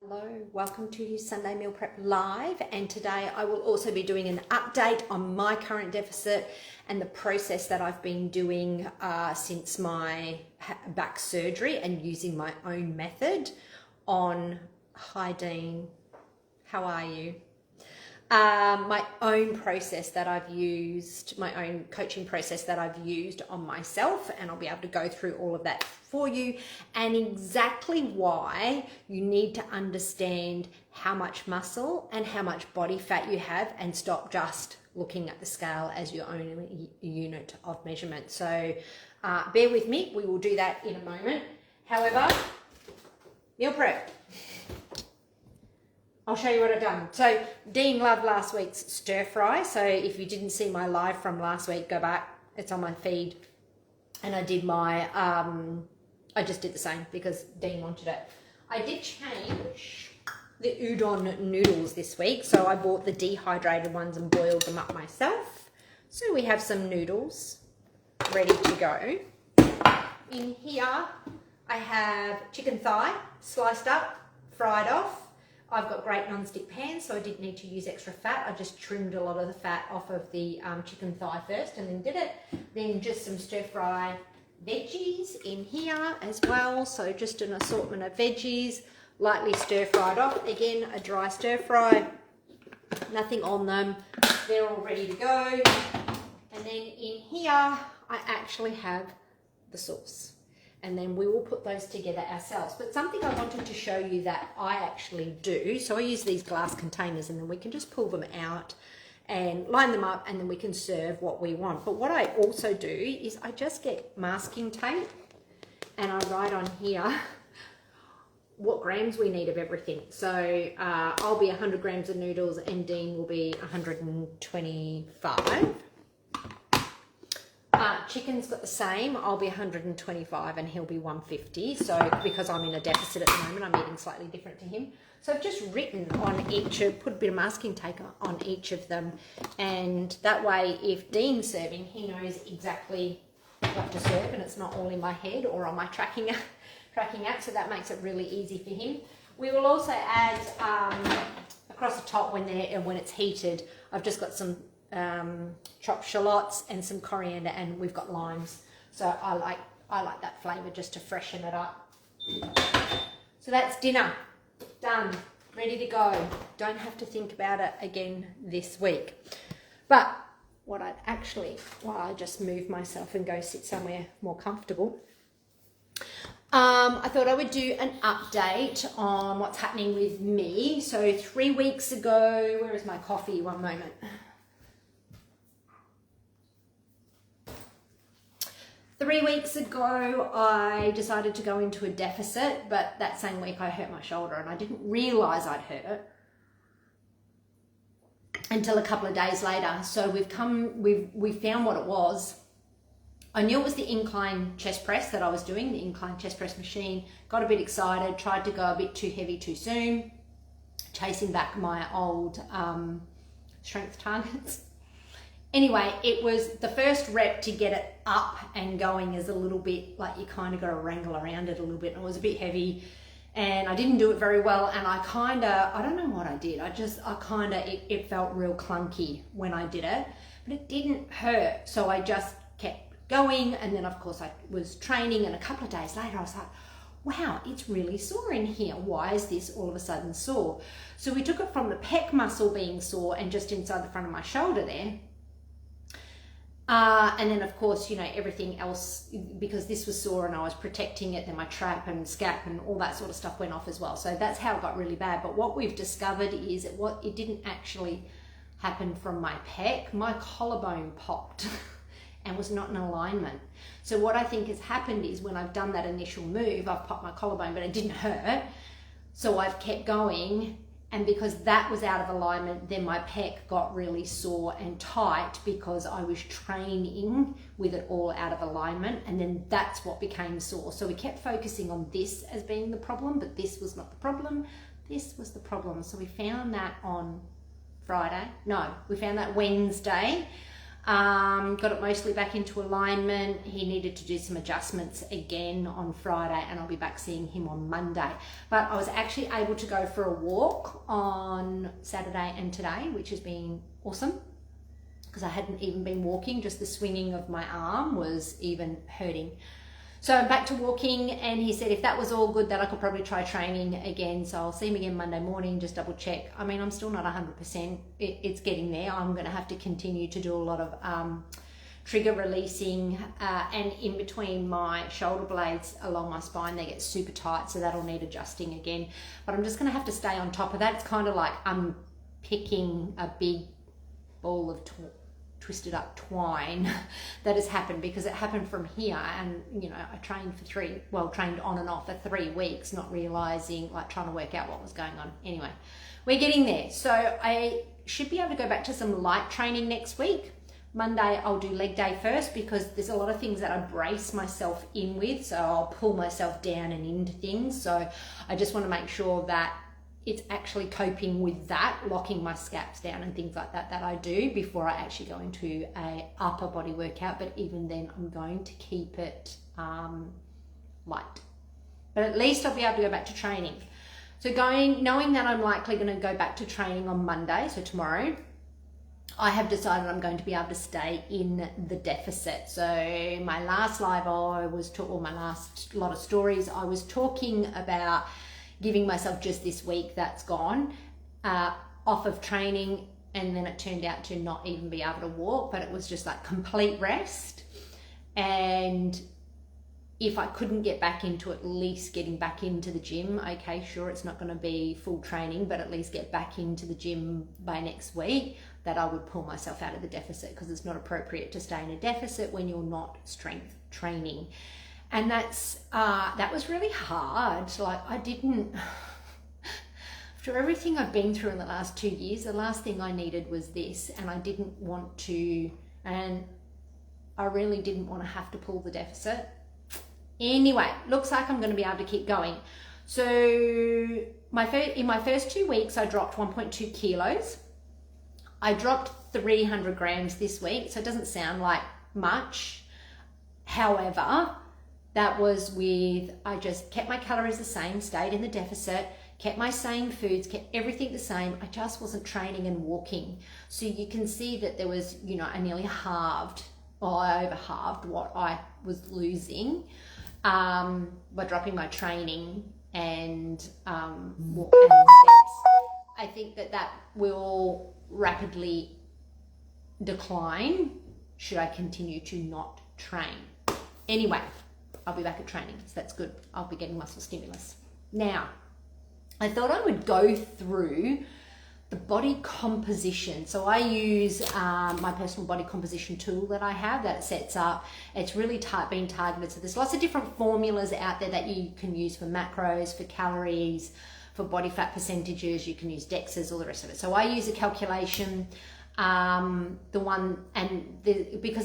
Hello, welcome to Sunday Meal Prep Live, and today I will also be doing an update on my current deficit and the process that I've been doing since my back surgery and using my own method on Hi Dean, how are you? My own process that I've used, my own coaching process that I've used on myself, and I'll be able to go through all of that for you and exactly why you need to understand how much muscle and how much body fat you have and stop just looking at the scale as your own unit of measurement. So bear with me, we will do that in a moment. However, meal prep. I'll show you what I've done. So Dean loved last week's stir fry. So if you didn't see my live from last week, go back. It's on my feed. And I did my, I just did the same because Dean wanted it. I did change the udon noodles this week. So I bought the dehydrated ones and boiled them up myself. So we have some noodles ready to go. In here, I have chicken thigh, sliced up, fried off. I've got great non-stick pans, so I didn't need to use extra fat. I just trimmed a lot of the fat off of the chicken thigh first and then did it. Then just some stir-fry veggies in here as well. So just an assortment of veggies, lightly stir-fried off. Again, a dry stir-fry, nothing on them. They're all ready to go. And then in here, I actually have the sauce. And then we will put those together ourselves. But something I wanted to show you that I actually do, so I use these glass containers and then we can just pull them out and line them up and then we can serve what we want. But what I also do is I just get masking tape and I write on here what grams we need of everything. So I'll be 100 grams of noodles and Dean will be 125. Chicken's got the same. I'll be 125 and he'll be 150. So because I'm in a deficit at the moment, I'm eating slightly different to him. So I've just written on each, put a bit of masking tape on each of them. And that way, if Dean's serving, he knows exactly what to serve and it's not all in my head or on my tracking app. So that makes it really easy for him. We will also add across the top when it's heated, I've just got some chopped shallots and some coriander, and we've got limes, so I like that flavor just to freshen it up. So that's dinner done, ready to go. Don't have to think about it again this week. But what I just move myself and go sit somewhere more comfortable, I thought I would do an update on what's happening with me. So 3 weeks ago, where is my coffee? One moment. 3 weeks ago, I decided to go into a deficit, but that same week I hurt my shoulder and I didn't realise I'd hurt it until a couple of days later. So we found what it was. I knew it was the incline chest press that I was doing, the incline chest press machine. Got a bit excited, tried to go a bit too heavy too soon, chasing back my old strength targets. Anyway, it was the first rep to get it up and going is a little bit like you kind of got to wrangle around it a little bit. And it was a bit heavy and I didn't do it very well. And I don't know what I did. It felt real clunky when I did it, but it didn't hurt. So I just kept going. And then of course I was training and a couple of days later I was like, wow, it's really sore in here. Why is this all of a sudden sore? So we took it from the pec muscle being sore and just inside the front of my shoulder there. And then of course, everything else, because this was sore and I was protecting it, then my trap and scap and all that sort of stuff went off as well. So that's how it got really bad. But what we've discovered is it didn't actually happen from my pec. My collarbone popped and was not in alignment. So what I think has happened is when I've done that initial move, I've popped my collarbone, but it didn't hurt. So I've kept going. And because that was out of alignment, then my pec got really sore and tight because I was training with it all out of alignment. And then that's what became sore. So we kept focusing on this as being the problem, but this was not the problem. This was the problem. So we found that on Friday. No, we found that Wednesday. Got it mostly back into alignment. He needed to do some adjustments again on Friday, and I'll be back seeing him on Monday. But I was actually able to go for a walk on Saturday and today, which has been awesome, because I hadn't even been walking. Just the swinging of my arm was even hurting. So I'm back to walking, and he said if that was all good, that I could probably try training again. So I'll see him again Monday morning, just double check. I mean, I'm still not 100%. It's getting there. I'm going to have to continue to do a lot of trigger releasing, and in between my shoulder blades along my spine, they get super tight, so that'll need adjusting again. But I'm just going to have to stay on top of that. It's kind of like I'm picking a big ball of twisted up twine that has happened, because it happened from here, and you know, I trained trained on and off for 3 weeks, not realizing, like trying to work out what was going on. Anyway, we're getting there. So I should be able to go back to some light training next week. Monday I'll do leg day first, because there's a lot of things that I brace myself in with, so I'll pull myself down and into things. So I just want to make sure that it's actually coping with that, locking my scaps down and things like that I do before I actually go into a upper body workout. But even then, I'm going to keep it light. But at least I'll be able to go back to training. So knowing that I'm likely going to go back to training on Monday, so tomorrow, I have decided I'm going to be able to stay in the deficit. So my last live, my last lot of stories, I was talking about giving myself just this week that's gone off of training, and then it turned out to not even be able to walk, but it was just like complete rest. And if I couldn't get back into at least getting back into the gym, okay, sure, it's not going to be full training, but at least get back into the gym by next week, that I would pull myself out of the deficit, because it's not appropriate to stay in a deficit when you're not strength training. And that was really hard. Like, I didn't, after everything I've been through in the last 2 years, the last thing I needed was this, and I didn't want to, and I really didn't want to have to pull the deficit. Anyway, looks like I'm going to be able to keep going. So in my first 2 weeks, I dropped 1.2 kilos. I dropped 300 grams this week, so it doesn't sound like much. However, that was I just kept my calories the same, stayed in the deficit, kept my same foods, kept everything the same. I just wasn't training and walking. So you can see that there was, you know, I nearly halved, or I over halved what I was losing by dropping my training and walk and steps. I think that will rapidly decline should I continue to not train. Anyway, I'll be back at training, so that's good. I'll be getting muscle stimulus. Now, I thought I would go through the body composition. So I use my personal body composition tool that I have that sets up. It's really been targeted. So there's lots of different formulas out there that you can use for macros, for calories, for body fat percentages. You can use DEXAs, all the rest of it. So I use a calculation. Because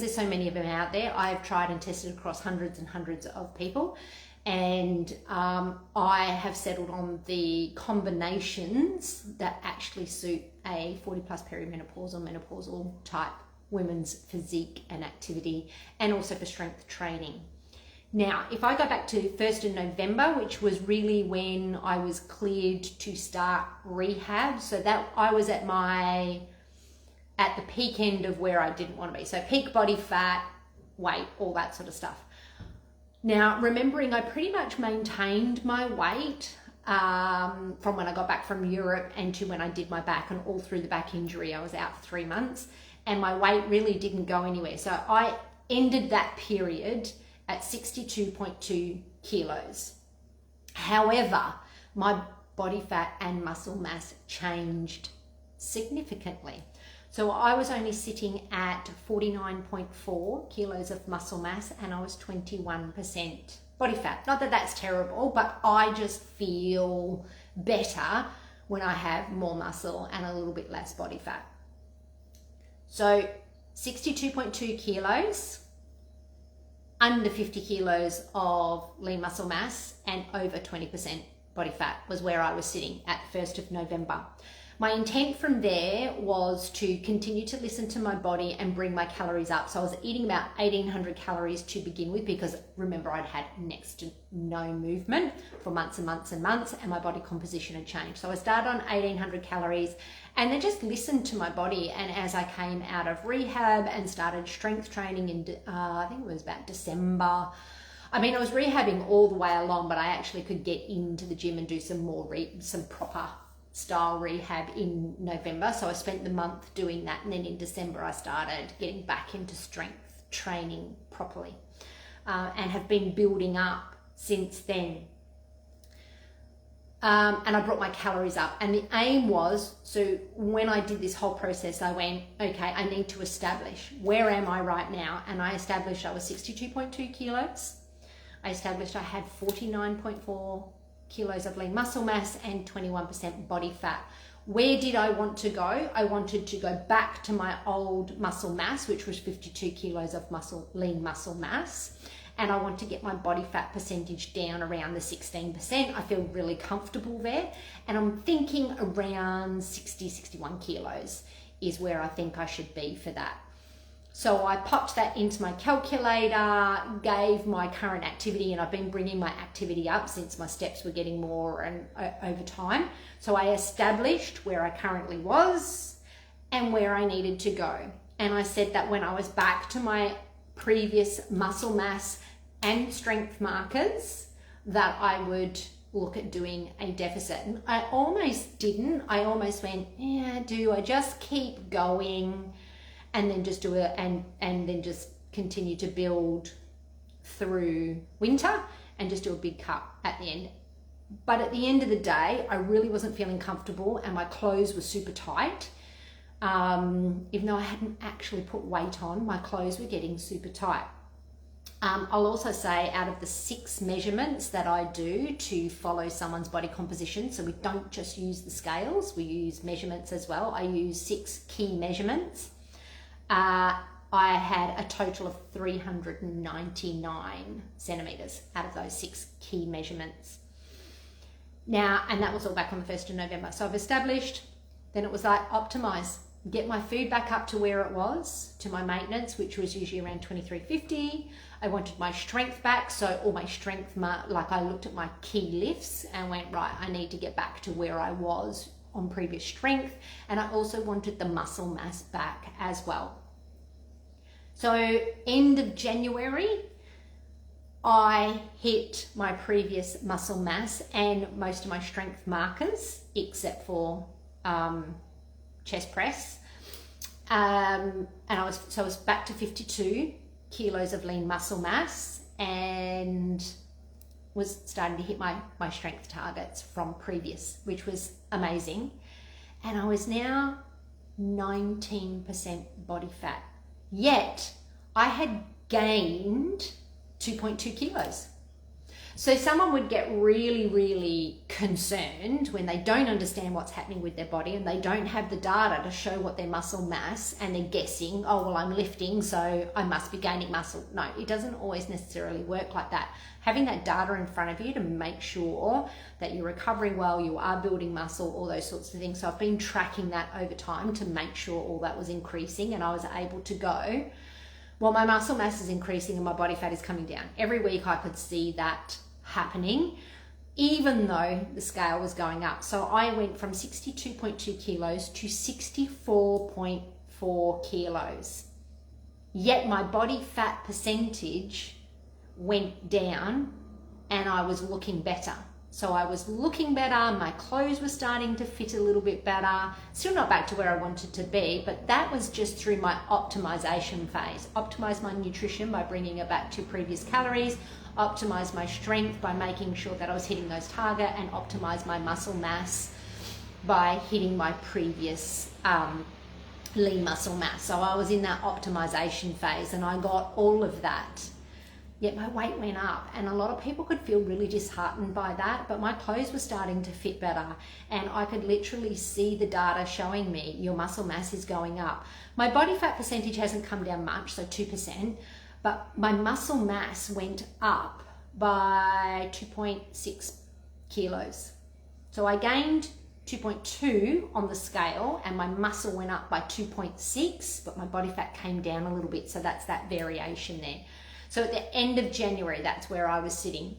there's so many of them out there, I've tried and tested across hundreds and hundreds of people, and I have settled on the combinations that actually suit a 40 plus perimenopausal, menopausal type women's physique and activity, and also for strength training. Now, if I go back to 1st of November, which was really when I was cleared to start rehab, so that I was at the peak end of where I didn't want to be. So peak body fat, weight, all that sort of stuff. Now, remembering I pretty much maintained my weight from when I got back from Europe and to when I did my back, and all through the back injury. I was out for 3 months, and my weight really didn't go anywhere. So I ended that period at 62.2 kilos. However, my body fat and muscle mass changed significantly. So I was only sitting at 49.4 kilos of muscle mass, and I was 21% body fat. Not that that's terrible, but I just feel better when I have more muscle and a little bit less body fat. So 62.2 kilos, under 50 kilos of lean muscle mass, and over 20% body fat was where I was sitting at 1st of November. My intent from there was to continue to listen to my body and bring my calories up. So I was eating about 1,800 calories to begin with, because remember, I'd had next to no movement for months and months and months, and my body composition had changed. So I started on 1,800 calories and then just listened to my body. And as I came out of rehab and started strength training in, I think it was about December. I mean, I was rehabbing all the way along, but I actually could get into the gym and do some more, some proper style rehab in November. So I spent the month doing that. And then in December, I started getting back into strength training properly, and have been building up since then. And I brought my calories up, and the aim was, so when I did this whole process, I went, okay, I need to establish, where am I right now? And I established I was 62.2 kilos. I established I had 49.4 kilos of lean muscle mass and 21% body fat. Where did I want to go? I wanted to go back to my old muscle mass, which was 52 kilos of lean muscle mass. And I want to get my body fat percentage down around the 16%. I feel really comfortable there. And I'm thinking around 60, 61 kilos is where I think I should be for that. So I popped that into my calculator, gave my current activity, and I've been bringing my activity up since my steps were getting more and over time. So I established where I currently was and where I needed to go. And I said that when I was back to my previous muscle mass and strength markers, that I would look at doing a deficit. And I almost didn't. I almost went, yeah, do I just keep going and then just do it and then just continue to build through winter and just do a big cut at the end. But at the end of the day, I really wasn't feeling comfortable, and my clothes were super tight. Even though I hadn't actually put weight on, my clothes were getting super tight. I'll also say, out of the 6 measurements that I do to follow someone's body composition, so we don't just use the scales, we use measurements as well. I use 6 key measurements. I had a total of 399 centimeters out of those 6 key measurements. Now, and that was all back on the 1st of November. So I've established, then it was like optimize, get my food back up to where it was, to my maintenance, which was usually around 2350. I wanted my strength back. So all my strength, like I looked at my key lifts and went, right, I need to get back to where I was on previous strength. And I also wanted the muscle mass back as well. So end of January, I hit my previous muscle mass and most of my strength markers, except for chest press. And I was back to 52 kilos of lean muscle mass, and was starting to hit my strength targets from previous, which was amazing. And I was now 19% body fat. Yet I had gained 2.2 kilos. So someone would get really, really concerned when they don't understand what's happening with their body and they don't have the data to show what their muscle mass, and they're guessing, oh, well, I'm lifting, so I must be gaining muscle. No, it doesn't always necessarily work like that. Having that data in front of you to make sure that you're recovering well, you are building muscle, all those sorts of things. So I've been tracking that over time to make sure all that was increasing, and I was able to go, well, my muscle mass is increasing and my body fat is coming down. Every week I could see that happening, even though the scale was going up. So I went from 62.2 kilos to 64.4 kilos. Yet my body fat percentage went down and I was looking better. So I was looking better, my clothes were starting to fit a little bit better, still not back to where I wanted to be, but that was just through my optimization phase. Optimize my nutrition by bringing it back to previous calories, optimize my strength by making sure that I was hitting those targets, and optimize my muscle mass by hitting my previous lean muscle mass. So I was in that optimization phase and I got all of that. Yet my weight went up, and a lot of people could feel really disheartened by that, but my clothes were starting to fit better, and I could literally see the data showing me your muscle mass is going up. My body fat percentage hasn't come down much, so 2%, but my muscle mass went up by 2.6 kilos. So I gained 2.2 on the scale, and my muscle went up by 2.6, but my body fat came down a little bit. So that's that variation there. So at the end of January, that's where I was sitting.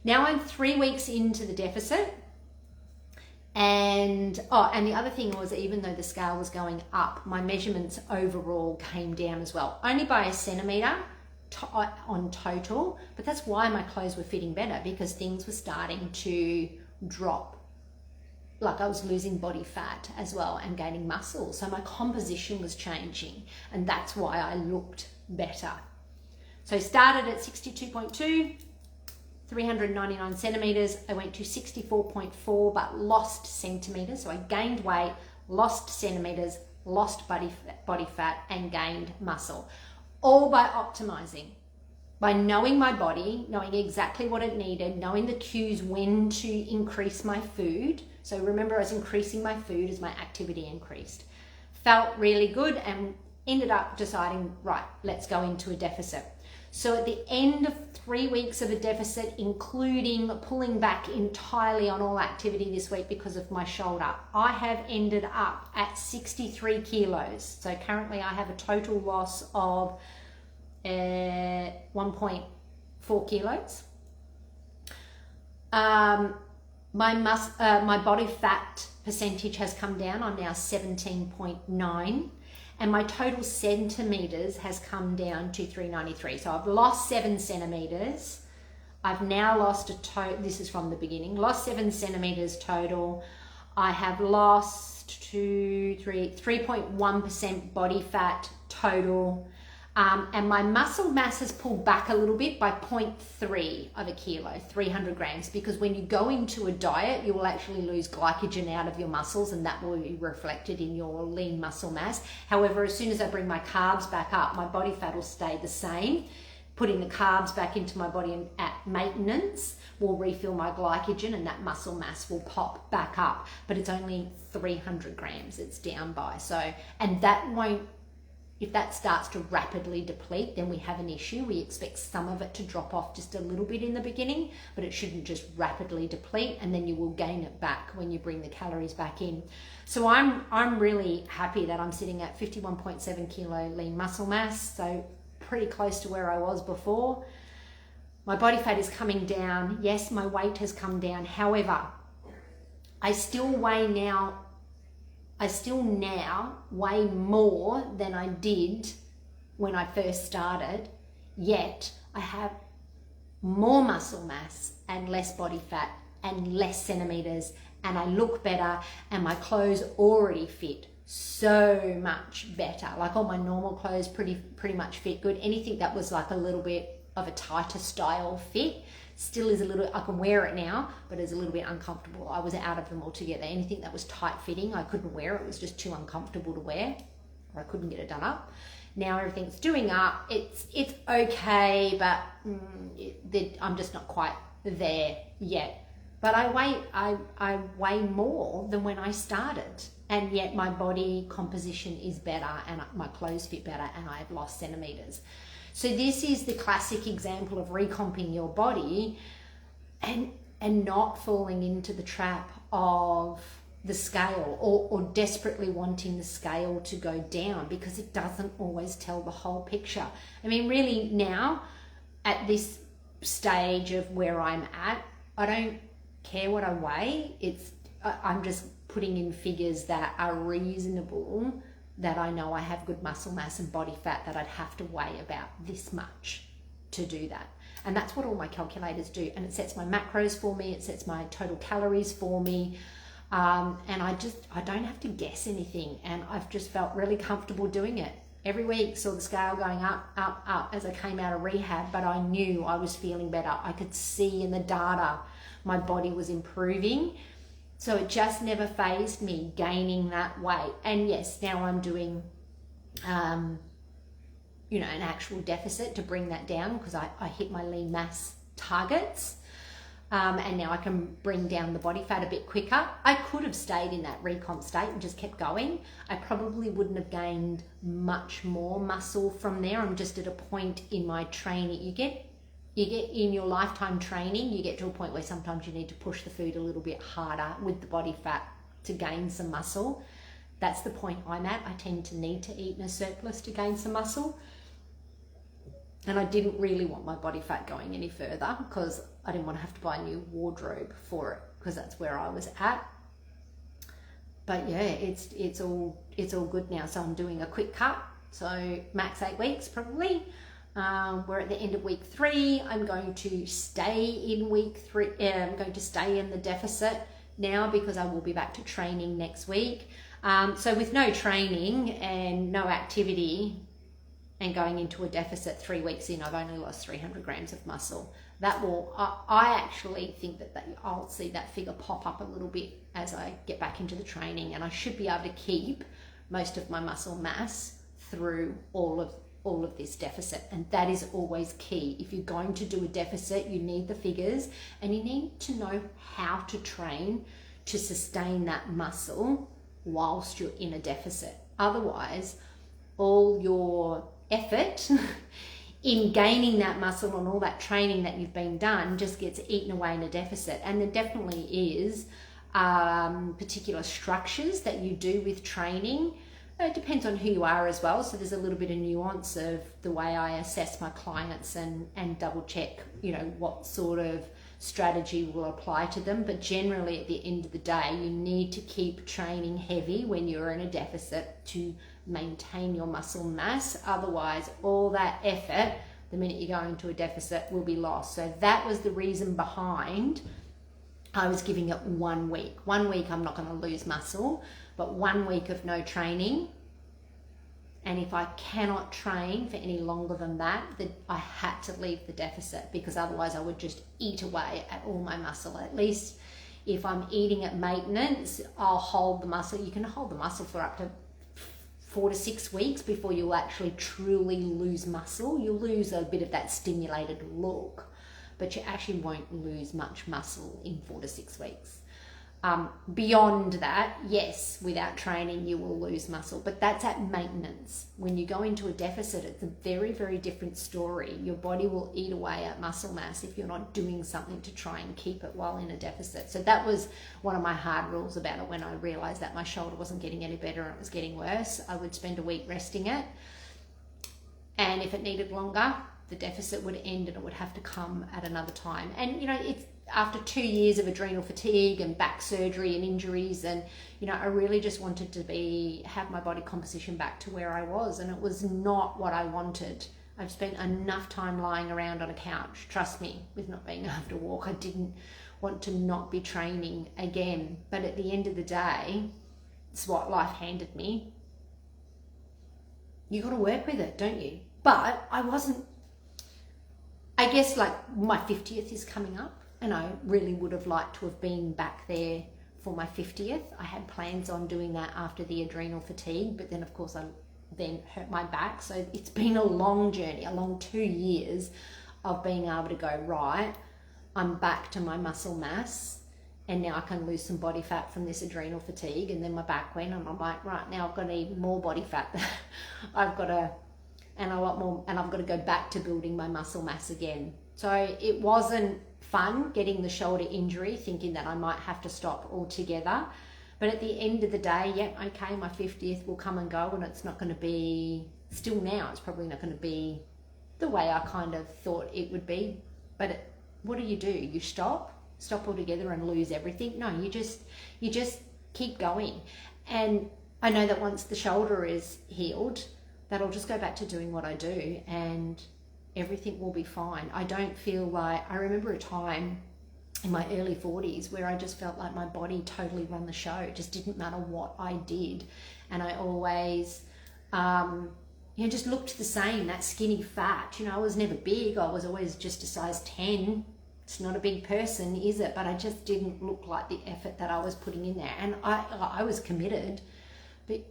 Now I'm 3 weeks into the deficit. And the other thing was, even though the scale was going up, my measurements overall came down as well, only by a centimetre on total. But that's why my clothes were fitting better, because things were starting to drop. Like I was losing body fat as well and gaining muscle. So my composition was changing, and that's why I looked better. So started at 62.2, 399 centimeters. I went to 64.4, but lost centimeters. So I gained weight, lost centimeters, lost body fat, and gained muscle. All by optimizing, by knowing my body, knowing exactly what it needed, knowing the cues when to increase my food. So remember, I was increasing my food as my activity increased. Felt really good and ended up deciding, right, let's go into a deficit. So at the end of 3 weeks of a deficit, including pulling back entirely on all activity this week because of my shoulder, I have ended up at 63 kilos. So currently I have a total loss of 1.4 kilos. My body fat percentage has come down. I'm now 17.9. And my total centimeters has come down to 393. So I've lost 7 centimeters. I've now lost this is from the beginning, lost 7 centimeters total. I have lost 3.1% body fat total. And my muscle mass has pulled back a little bit by 0.3 of a kilo, 300 grams, because when you go into a diet, you will actually lose glycogen out of your muscles, and that will be reflected in your lean muscle mass. However, as soon as I bring my carbs back up, my body fat will stay the same. Putting the carbs back into my body at maintenance will refill my glycogen, and that muscle mass will pop back up, but it's only 300 grams it's down by. So, and that won't, if that starts to rapidly deplete, then we have an issue. We expect some of it to drop off just a little bit in the beginning, but it shouldn't just rapidly deplete, and then you will gain it back when you bring the calories back in. So I'm really happy that I'm sitting at 51.7 kilo lean muscle mass, so pretty close to where I was before. My body fat is coming down. Yes, my weight has come down. However, I still now weigh more than I did when I first started, yet I have more muscle mass and less body fat and less centimeters, and I look better, and my clothes already fit so much better. Like all my normal clothes pretty much fit good. Anything that was like a little bit of a tighter style fit still is a little, I can wear it now, but it's a little bit uncomfortable. I was out of them altogether. Anything that was tight fitting, I couldn't wear. It was just too uncomfortable to wear, or I couldn't get it done up. Now everything's doing up. It's okay, but I'm just not quite there yet. But I weigh more than when I started, and yet my body composition is better, and my clothes fit better, and I have lost centimeters. So this is the classic example of recomping your body and not falling into the trap of the scale, or desperately wanting the scale to go down, because it doesn't always tell the whole picture. I mean, really now at this stage of where I'm at, I don't care what I weigh. I'm just putting in figures that are reasonable, that I know I have good muscle mass and body fat, that I'd have to weigh about this much to do that. And that's what all my calculators do. And it sets my macros for me, it sets my total calories for me. And I don't have to guess anything. And I've just felt really comfortable doing it. Every week saw the scale going up, up, up as I came out of rehab, but I knew I was feeling better. I could see in the data my body was improving. So it just never fazed me gaining that weight. And yes, now I'm doing, an actual deficit to bring that down, because I hit my lean mass targets. And now I can bring down the body fat a bit quicker. I could have stayed in that recomp state and just kept going. I probably wouldn't have gained much more muscle from there. I'm just at a point in my training. You get in your lifetime training, you get to a point where sometimes you need to push the food a little bit harder with the body fat to gain some muscle. That's the point I'm at. I tend to need to eat in a surplus to gain some muscle. And I didn't really want my body fat going any further because I didn't want to have to buy a new wardrobe for it, because that's where I was at. But yeah, it's all good now. So I'm doing a quick cut. So max 8 weeks probably. We're at the end of week 3. I'm going to stay in week 3. I'm going to stay in the deficit now because I will be back to training next week. So with no training and no activity and going into a deficit 3 weeks in, I've only lost 300 grams of muscle. That will, I actually think that I'll see that figure pop up a little bit as I get back into the training, and I should be able to keep most of my muscle mass through all of this deficit. And that is always key. If you're going to do a deficit, you need the figures and you need to know how to train to sustain that muscle whilst you're in a deficit. Otherwise, all your effort in gaining that muscle and all that training that you've been done just gets eaten away in a deficit. And there definitely is particular structures that you do with training. It depends on who you are as well. So there's a little bit of nuance of the way I assess my clients and double check, what sort of strategy will apply to them. But generally at the end of the day, you need to keep training heavy when you're in a deficit to maintain your muscle mass. Otherwise, all that effort, the minute you go into a deficit, will be lost. So that was the reason behind I was giving it 1 week. 1 week I'm not going to lose muscle, but 1 week of no training. And if I cannot train for any longer than that, then I had to leave the deficit, because otherwise I would just eat away at all my muscle. At least if I'm eating at maintenance, I'll hold the muscle. You can hold the muscle for up to 4 to 6 weeks before you'll actually truly lose muscle. You'll lose a bit of that stimulated look, but you actually won't lose much muscle in 4 to 6 weeks. Beyond that, yes, without training you will lose muscle, but that's at maintenance. When you go into a deficit, it's a very, very different story. Your body will eat away at muscle mass if you're not doing something to try and keep it while in a deficit. So that was one of my hard rules about it. When I realized that my shoulder wasn't getting any better and it was getting worse, I would spend a week resting it, and if it needed longer, the deficit would end and it would have to come at another time. And it's after 2 years of adrenal fatigue and back surgery and injuries, and I really just wanted to have my body composition back to where I was, and it was not what I wanted. I've spent enough time lying around on a couch, trust me, with not being able to walk. I didn't want to not be training again, but at the end of the day, it's what life handed me. You got to work with it, don't you? But I guess my 50th is coming up, and I really would have liked to have been back there for my 50th. I had plans on doing that after the adrenal fatigue, but then of course I then hurt my back. So it's been a long journey, a long 2 years of being able to go, right, I'm back to my muscle mass, and now I can lose some body fat from this adrenal fatigue. And then my back went, and I'm like, right, now I've got to eat more body fat. I've got to go back to building my muscle mass again. So it wasn't fun getting the shoulder injury, thinking that I might have to stop altogether. But at the end of the day, okay, my 50th will come and go, and it's not going to be, still now, it's probably not going to be the way I kind of thought it would be. But what do? You stop altogether and lose everything? No, you just keep going. And I know that once the shoulder is healed, that I'll just go back to doing what I do and everything will be fine. I don't feel I remember a time in my early 40s where I just felt like my body totally ran the show. It just didn't matter what I did. And I always, just looked the same, that skinny fat. I was never big. I was always just a size 10. It's not a big person, is it? But I just didn't look like the effort that I was putting in there. And I was committed, but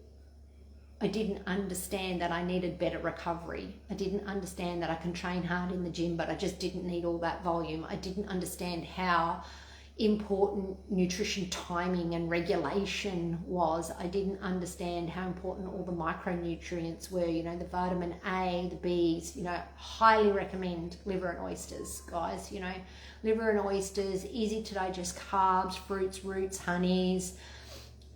I didn't understand that I needed better recovery. I didn't understand that I can train hard in the gym, but I just didn't need all that volume. I didn't understand how important nutrition timing and regulation was. I didn't understand how important all the micronutrients were, the vitamin A, the Bs. Highly recommend liver and oysters, guys. Liver and oysters, easy to digest carbs, fruits, roots, honeys.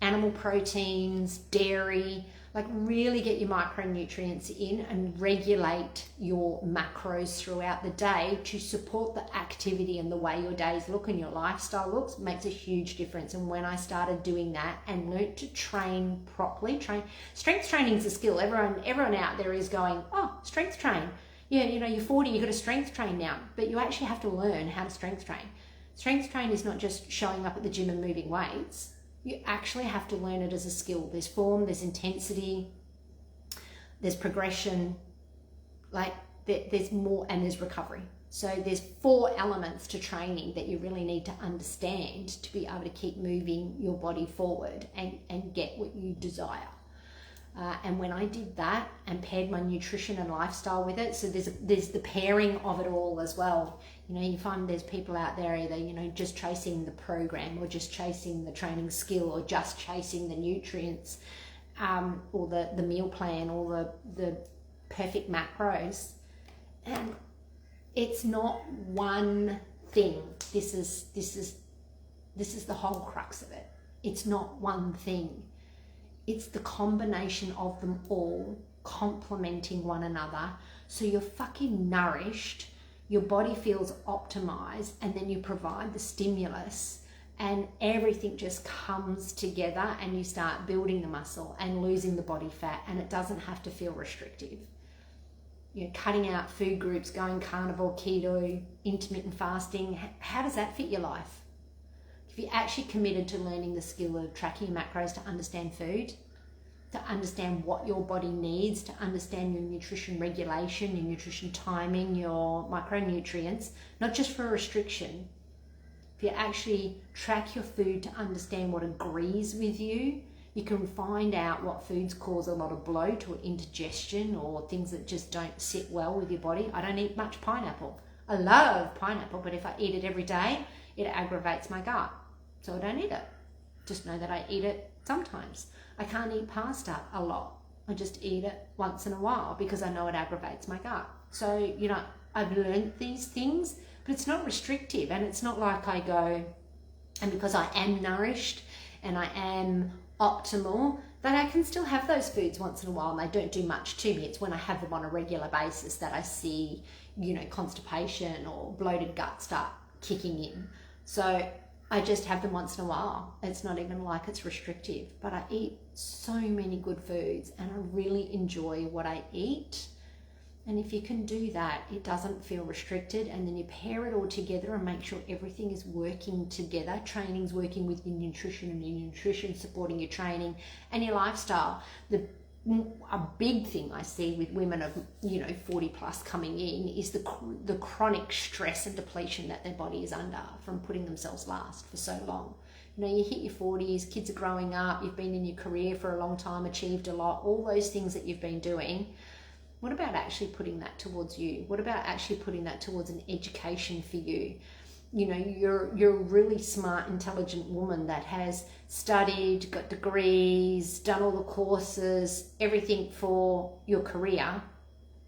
animal proteins, dairy, like really get your micronutrients in and regulate your macros throughout the day to support the activity and the way your days look and your lifestyle looks. Makes a huge difference. And when I started doing that and learned to train properly, strength training is a skill. Everyone out there is going, oh, strength train. Yeah, you know, you're 40, you've got to strength train now, but you actually have to learn how to strength train. Strength train is not just showing up at the gym and moving weights. You actually have to learn it as a skill. There's form, there's intensity, there's progression, like there's more, and there's recovery. So there's 4 elements to training that you really need to understand to be able to keep moving your body forward and get what you desire. And when I did that and paired my nutrition and lifestyle with it, so there's the pairing of it all as well. You know, you find there's people out there either, you know, just chasing the program or just chasing the training skill or just chasing the nutrients, or the meal plan or the perfect macros. And it's not one thing. This is the whole crux of it. It's not one thing. It's the combination of them all complementing one another. So you're fucking nourished, your body feels optimized, and then you provide the stimulus and everything just comes together and you start building the muscle and losing the body fat, and it doesn't have to feel restrictive. You know, cutting out food groups, going carnivore, keto, intermittent fasting, how does that fit your life? If you're actually committed to learning the skill of tracking your macros to understand food, to understand what your body needs, to understand your nutrition regulation, your nutrition timing, your micronutrients, not just for a restriction. If you actually track your food to understand what agrees with you, you can find out what foods cause a lot of bloat or indigestion or things that just don't sit well with your body. I don't eat much pineapple. I love pineapple, but if I eat it every day, it aggravates my gut. So I don't eat it. Just know that I eat it sometimes. I can't eat pasta a lot. I just eat it once in a while because I know it aggravates my gut. So, you know, I've learned these things, but it's not restrictive. And it's not like I go, and because I am nourished and I am optimal, that I can still have those foods once in a while and they don't do much to me. It's when I have them on a regular basis that I see, you know, constipation or bloated gut start kicking in. So I just have them once in a while. It's not even like it's restrictive, but I eat so many good foods and I really enjoy what I eat. And if you can do that, it doesn't feel restricted, and then you pair it all together and make sure everything is working together. Training's working with your nutrition and your nutrition supporting your training and your lifestyle. A big thing I see with women of, you know, 40 plus coming in is the chronic stress and depletion that their body is under from putting themselves last for so long. You know, you hit your 40s, kids are growing up, you've been in your career for a long time, achieved a lot, all those things that you've been doing. What about actually putting that towards you? What about actually putting that towards an education for you? You know, you're a really smart, intelligent woman that has studied, got degrees, done all the courses, everything for your career.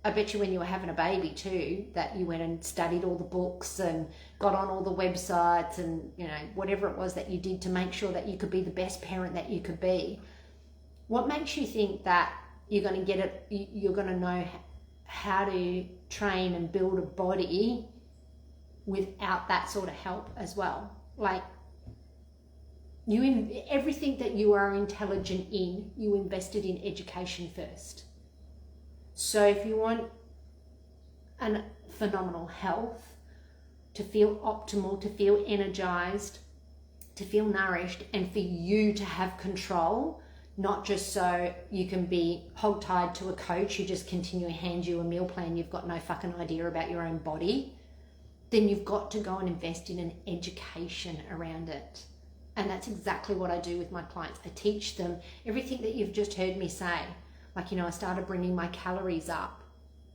I bet you when you were having a baby too, that you went and studied all the books and got on all the websites and, you know, whatever it was that you did to make sure that you could be the best parent that you could be. What makes you think that you're going to get it, you're going to know how to train and build a body without that sort of help as well? Like, everything that you are intelligent in, you invested in education first. So if you want a phenomenal health, to feel optimal, to feel energized, to feel nourished, and for you to have control, not just so you can be hogtied to a coach who just continually hands you a meal plan, you've got no fucking idea about your own body, then you've got to go and invest in an education around it. And that's exactly what I do with my clients. I teach them everything that you've just heard me say. Like, you know, I started bringing my calories up,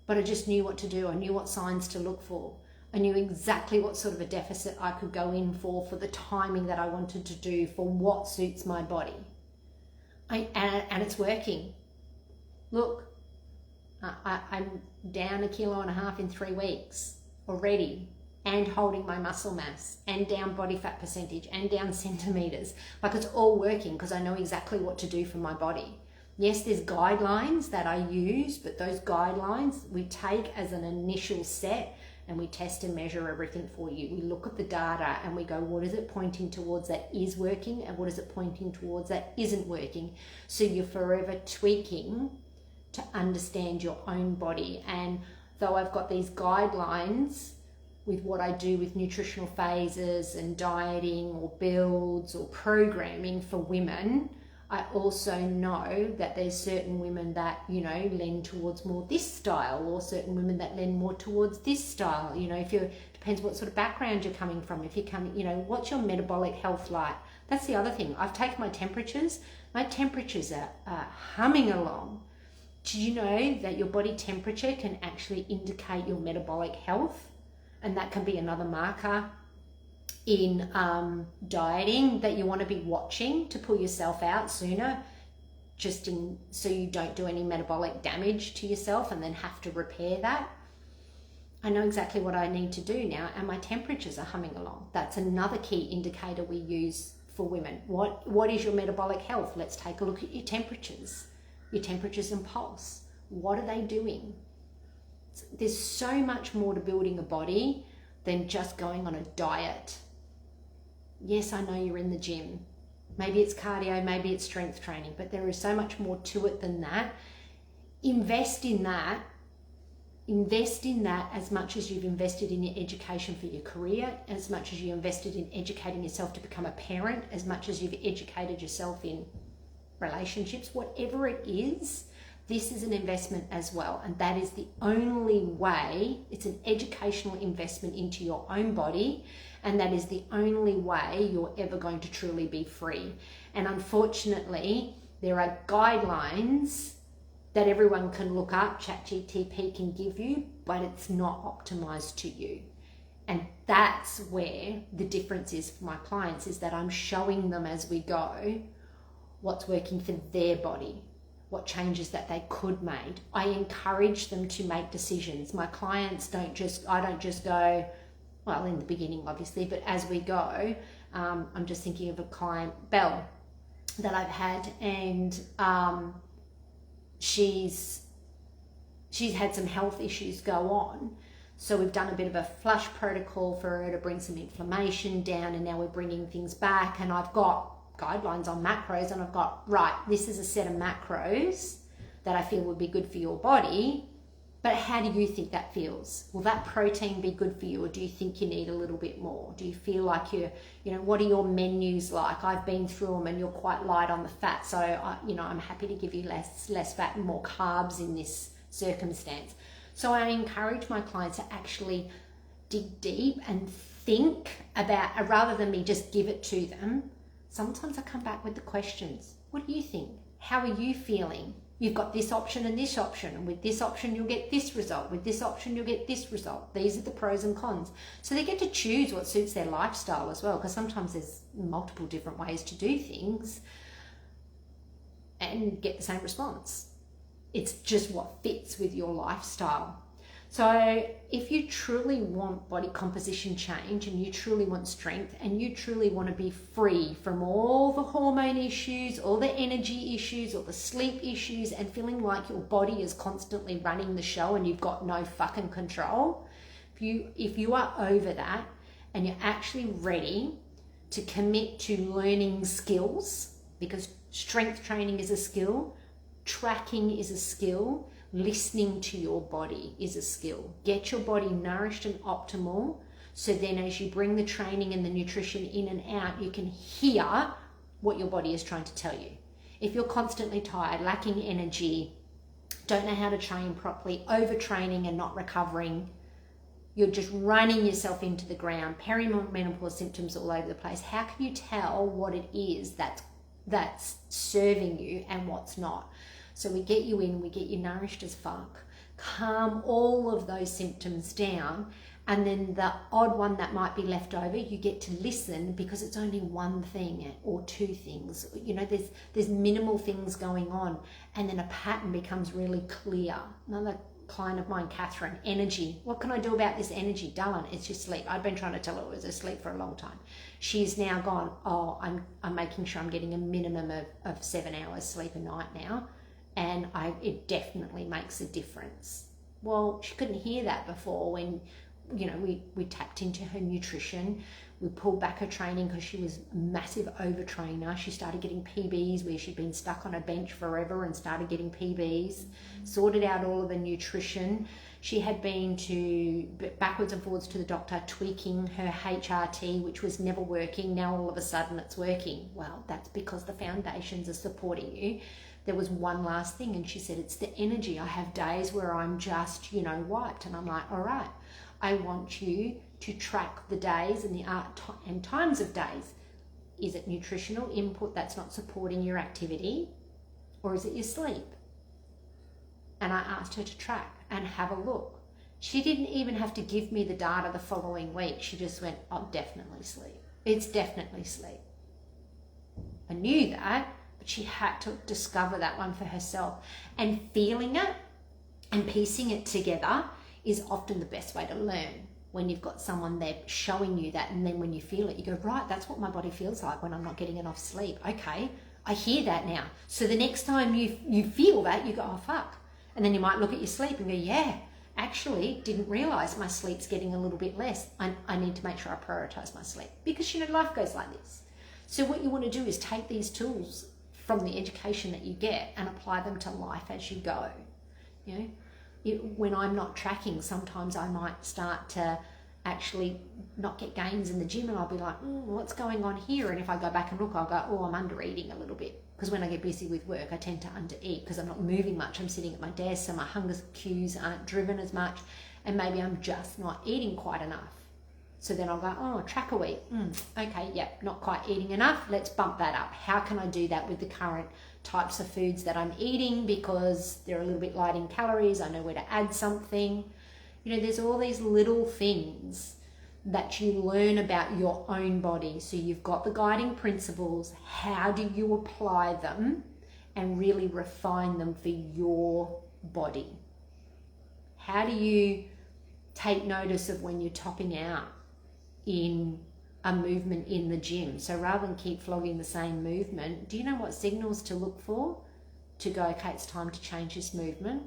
but I just knew what to do. I knew what signs to look for. I knew exactly what sort of a deficit I could go in for the timing that I wanted to do, for what suits my body. And it's working. Look, I'm down 1.5 kilos in 3 weeks already. and holding my muscle mass and down body fat percentage and down centimeters. Like, it's all working because I know exactly what to do for my body. Yes, there's guidelines that I use, but those guidelines we take as an initial set and we test and measure everything for you. We look at the data and we go, what is it pointing towards that is working and what is it pointing towards that isn't working? So you're forever tweaking to understand your own body. And though I've got these guidelines with what I do with nutritional phases and dieting or builds or programming for women, I also know that there's certain women that, you know, lend towards more this style, or certain women that lend more towards this style. You know, if you're, depends what sort of background you're coming from. If you're coming, you know, what's your metabolic health like? That's the other thing. I've taken my temperatures. My temperatures are humming along. Did you know that your body temperature can actually indicate your metabolic health? And that can be another marker in dieting that you want to be watching to pull yourself out sooner, so you don't do any metabolic damage to yourself and then have to repair that. I know exactly what I need to do now, and my temperatures are humming along. That's another key indicator we use for women. What is your metabolic health? Let's take a look at your temperatures and pulse. What are they doing? There's so much more to building a body than just going on a diet. Yes, I know you're in the gym. Maybe it's cardio, maybe it's strength training, but there is so much more to it than that. Invest in that as much as you've invested in your education for your career, as much as you invested in educating yourself to become a parent, as much as you've educated yourself in relationships, whatever it is. This is an investment as well, and that is the only way. It's an educational investment into your own body, and that is the only way you're ever going to truly be free. And unfortunately, there are guidelines that everyone can look up, ChatGPT can give you, but it's not optimized to you. And that's where the difference is for my clients, is that I'm showing them as we go what's working for their body, what changes that they could make. I encourage them to make decisions. My clients I don't just go, well, in the beginning, obviously, but as we go, I'm just thinking of a client, Belle, that I've had, and she's had some health issues go on. So we've done a bit of a flush protocol for her to bring some inflammation down, and now we're bringing things back, and I've got guidelines on macros, and I've got, right, this is a set of macros that I feel would be good for your body, but how do you think that feels? Will that protein be good for you, or do you think you need a little bit more? Do you feel like what are your menus like? I've been through them, and you're quite light on the fat, so I'm happy to give you less fat and more carbs in this circumstance. So I encourage my clients to actually dig deep and think about, rather than me just give it to them. Sometimes I come back with the questions. What do you think? How are you feeling? You've got this option and this option, and with this option you'll get this result. With this option you'll get this result. These are the pros and cons. So they get to choose what suits their lifestyle as well, because sometimes there's multiple different ways to do things and get the same response. It's just what fits with your lifestyle. So if you truly want body composition change, and you truly want strength, and you truly want to be free from all the hormone issues, all the energy issues, or the sleep issues, and feeling like your body is constantly running the show and you've got no fucking control, if you are over that and you're actually ready to commit to learning skills, because strength training is a skill, tracking is a skill, listening to your body is a skill. Get your body nourished and optimal, so then as you bring the training and the nutrition in and out, you can hear what your body is trying to tell you. If you're constantly tired, lacking energy, don't know how to train properly, overtraining and not recovering, you're just running yourself into the ground, perimenopause symptoms all over the place, how can you tell what it is that's serving you and what's not? So we get you in, we get you nourished as fuck, calm all of those symptoms down, and then the odd one that might be left over, you get to listen, because it's only one thing or two things. There's minimal things going on, and then a pattern becomes really clear. Another client of mine, Catherine, energy. What can I do about this energy? Darling, it's your sleep. I've been trying to tell her it was her sleep for a long time. She's now gone, oh, I'm making sure I'm getting a minimum of 7 hours sleep a night now. And it definitely makes a difference. Well, she couldn't hear that before when, you know, we tapped into her nutrition. We pulled back her training because she was a massive overtrainer. She started getting PBs where she'd been stuck on a bench forever and started getting PBs. Sorted out all of the nutrition. She had been backwards and forwards to the doctor, tweaking her HRT, which was never working. Now all of a sudden it's working. Well, that's because the foundations are supporting you. There was one last thing, and she said, it's the energy. I have days where I'm just, you know, wiped. And I'm like, all right, I want you to track the days and the and times of days. Is it nutritional input that's not supporting your activity, or is it your sleep? And I asked her to track and have a look. She didn't even have to give me the data the following week. She just went, oh, definitely sleep. It's definitely sleep. I knew that, but she had to discover that one for herself. And feeling it and piecing it together is often the best way to learn, when you've got someone there showing you that, and then when you feel it, you go, right, that's what my body feels like when I'm not getting enough sleep. Okay, I hear that now. So the next time you feel that, you go, oh, fuck. And then you might look at your sleep and go, yeah, actually, didn't realize my sleep's getting a little bit less. I need to make sure I prioritize my sleep, because, you know, life goes like this. So what you want to do is take these tools from the education that you get and apply them to life as you go. You know, when I'm not tracking, sometimes I might start to actually not get gains in the gym, and I'll be like, what's going on here? And if I go back and look, I'll go, oh, I'm under eating a little bit. Because when I get busy with work, I tend to under eat because I'm not moving much. I'm sitting at my desk, so my hunger cues aren't driven as much, and maybe I'm just not eating quite enough. So then I'll go, oh, track a week. Okay, yep, not quite eating enough. Let's bump that up. How can I do that with the current types of foods that I'm eating, because they're a little bit light in calories? I know where to add something. You know, there's all these little things that you learn about your own body. So you've got the guiding principles. How do you apply them and really refine them for your body? How do you take notice of when you're topping out in a movement in the gym? So rather than keep flogging the same movement, do you know what signals to look for to go, okay, it's time to change this movement,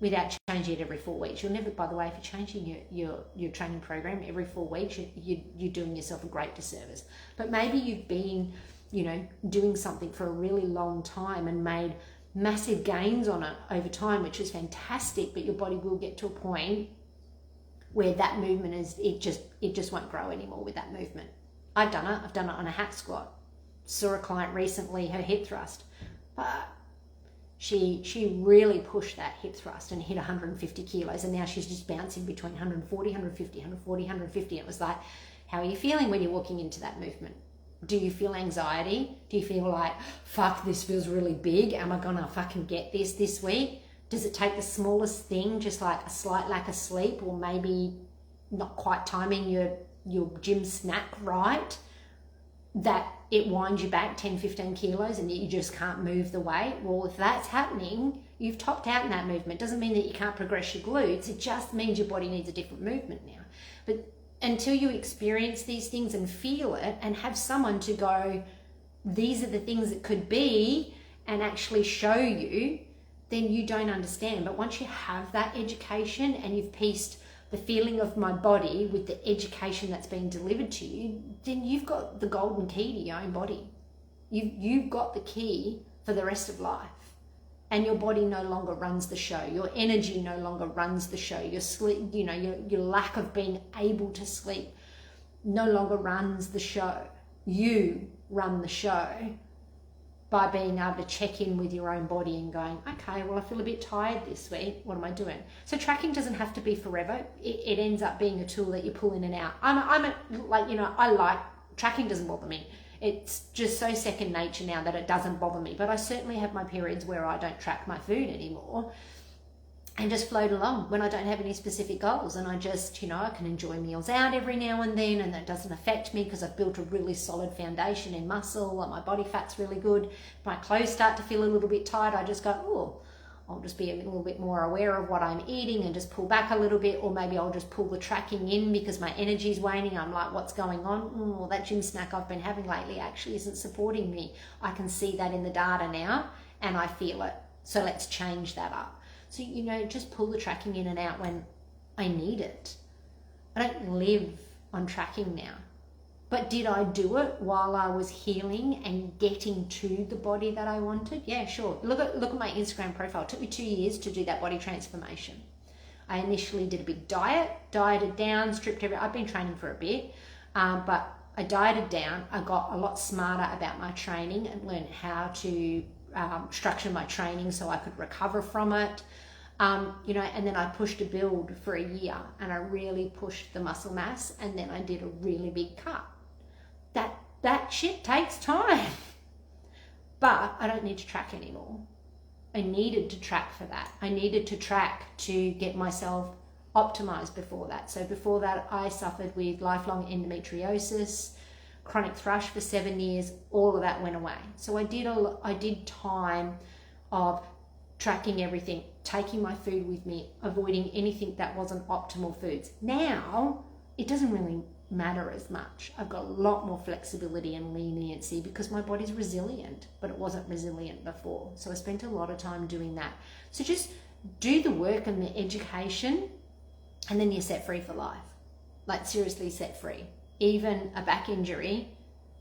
without changing it every 4 weeks? You'll never, by the way, if you're changing your training program every 4 weeks, you're doing yourself a great disservice. But maybe you've been, you know, doing something for a really long time and made massive gains on it over time, which is fantastic, but your body will get to a point where that movement it just won't grow anymore with that movement. I've done it on a hack squat. Saw a client recently, her hip thrust, but she really pushed that hip thrust and hit 150 kilos, and now she's just bouncing between 140, 150, 140, 150. It was like, how are you feeling when you're walking into that movement? Do you feel anxiety? Do you feel like, fuck, this feels really big? Am I gonna fucking get this week? Does it take the smallest thing, just like a slight lack of sleep, or maybe not quite timing your gym snack right, that it winds you back 10, 15 kilos and you just can't move the weight? Well, if that's happening, you've topped out in that movement. Doesn't mean that you can't progress your glutes. It just means your body needs a different movement now. But until you experience these things and feel it and have someone to go, these are the things it could be, and actually show you, then you don't understand. But once you have that education and you've pieced the feeling of my body with the education that's being delivered to you, then you've got the golden key to your own body. You've got the key for the rest of life. And your body no longer runs the show. Your energy no longer runs the show. Your sleep, you know, your lack of being able to sleep no longer runs the show. You run the show by being able to check in with your own body and going, okay, well, I feel a bit tired this week. What am I doing? So tracking doesn't have to be forever. It ends up being a tool that you pull in and out. I like tracking. Doesn't bother me. It's just so second nature now that it doesn't bother me. But I certainly have my periods where I don't track my food anymore and just float along when I don't have any specific goals. And I just, you know, I can enjoy meals out every now and then, and that doesn't affect me because I've built a really solid foundation in muscle and my body fat's really good. If my clothes start to feel a little bit tight, I just go, oh, I'll just be a little bit more aware of what I'm eating and just pull back a little bit, or maybe I'll just pull the tracking in because my energy's waning. I'm like, what's going on? Well, that gym snack I've been having lately actually isn't supporting me. I can see that in the data now and I feel it. So let's change that up. So, you know, just pull the tracking in and out when I need it. I don't live on tracking now. But did I do it while I was healing and getting to the body that I wanted? Yeah, sure. Look at my Instagram profile. It took me 2 years to do that body transformation. I initially did a big diet, dieted down, stripped everything. I've been training for a bit, but I dieted down. I got a lot smarter about my training and learned how to structure my training so I could recover from it. You know, and then I pushed a build for a year and I really pushed the muscle mass, and then I did a really big cut. That shit takes time, but I don't need to track anymore. I needed to track for that. I needed to track to get myself optimized before that. So before that, I suffered with lifelong endometriosis, chronic thrush for 7 years. All of that went away. So I did time of tracking everything, taking my food with me, avoiding anything that wasn't optimal foods. Now it doesn't really matter as much. I've got a lot more flexibility and leniency because my body's resilient, but it wasn't resilient before. So I spent a lot of time doing that. So just do the work and the education, and then you're set free for life. Like seriously set free. Even a back injury,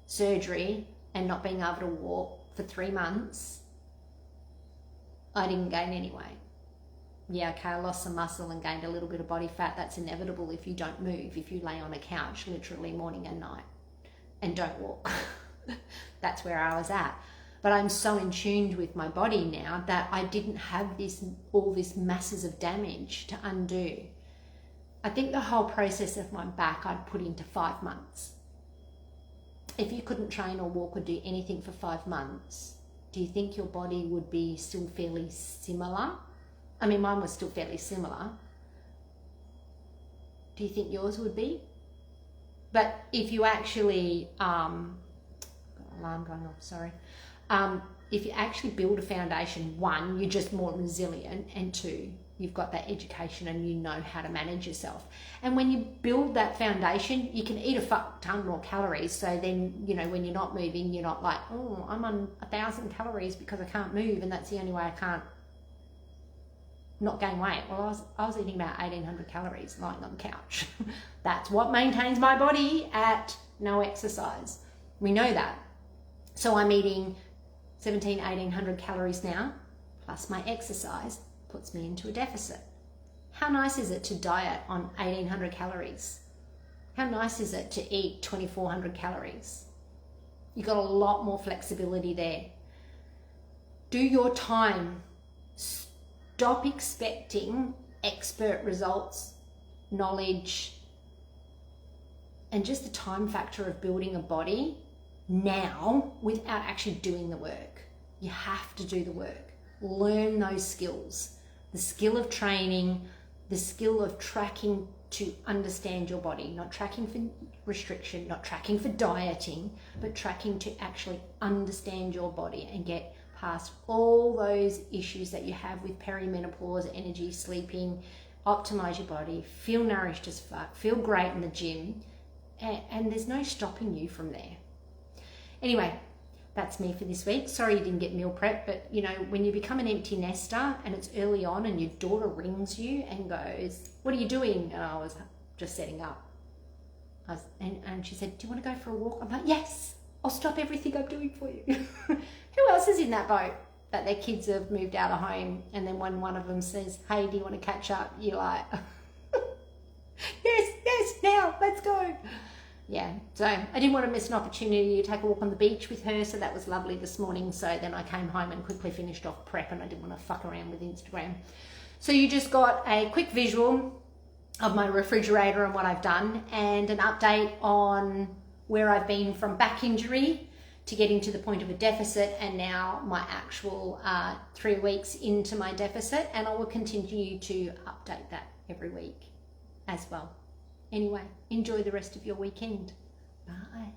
surgery, and not being able to walk for 3 months, I didn't gain any weight. Yeah, okay, I lost some muscle and gained a little bit of body fat. That's inevitable if you don't move, if you lay on a couch literally morning and night and don't walk. That's where I was at. But I'm so in tune with my body now that I didn't have all this masses of damage to undo. I think the whole process of my back I'd put into 5 months. If you couldn't train or walk or do anything for 5 months, do you think your body would be still fairly similar? I mean, mine was still fairly similar. Do you think yours would be? But if you actually, got an alarm going off, sorry. If you actually build a foundation, 1, you're just more resilient, and 2, you've got that education and you know how to manage yourself. And when you build that foundation, you can eat a fuck ton more calories. So then, you know, when you're not moving, you're not like, oh, I'm on 1,000 calories because I can't move and that's the only way I can't not gain weight. Well, I was eating about 1,800 calories lying on the couch. That's what maintains my body at no exercise. We know that. So I'm eating 1,800 calories now, plus my exercise puts me into a deficit. How nice is it to diet on 1,800 calories? How nice is it to eat 2,400 calories? You've got a lot more flexibility there. Do your time. Stop expecting expert results, knowledge, and just the time factor of building a body now without actually doing the work. You have to do the work. Learn those skills. The skill of training, the skill of tracking to understand your body, not tracking for restriction, not tracking for dieting, but tracking to actually understand your body and get past all those issues that you have with perimenopause, energy, sleeping, optimize your body, feel nourished as fuck, feel great in the gym, and there's no stopping you from there. Anyway, that's me for this week. Sorry you didn't get meal prep, but you know, when you become an empty nester and it's early on and your daughter rings you and goes, what are you doing? And I was just setting up. And she said, do you want to go for a walk? I'm like, yes, I'll stop everything I'm doing for you. Who else is in that boat that their kids have moved out of home, and then when one of them says, hey, do you want to catch up? You're like, yes, now, let's go. Yeah, so I didn't want to miss an opportunity to take a walk on the beach with her, so that was lovely this morning. So then I came home and quickly finished off prep, and I didn't want to fuck around with Instagram. So you just got a quick visual of my refrigerator and what I've done, and an update on where I've been from back injury to getting to the point of a deficit, and now my actual 3 weeks into my deficit, and I will continue to update that every week as well. Anyway, enjoy the rest of your weekend. Bye.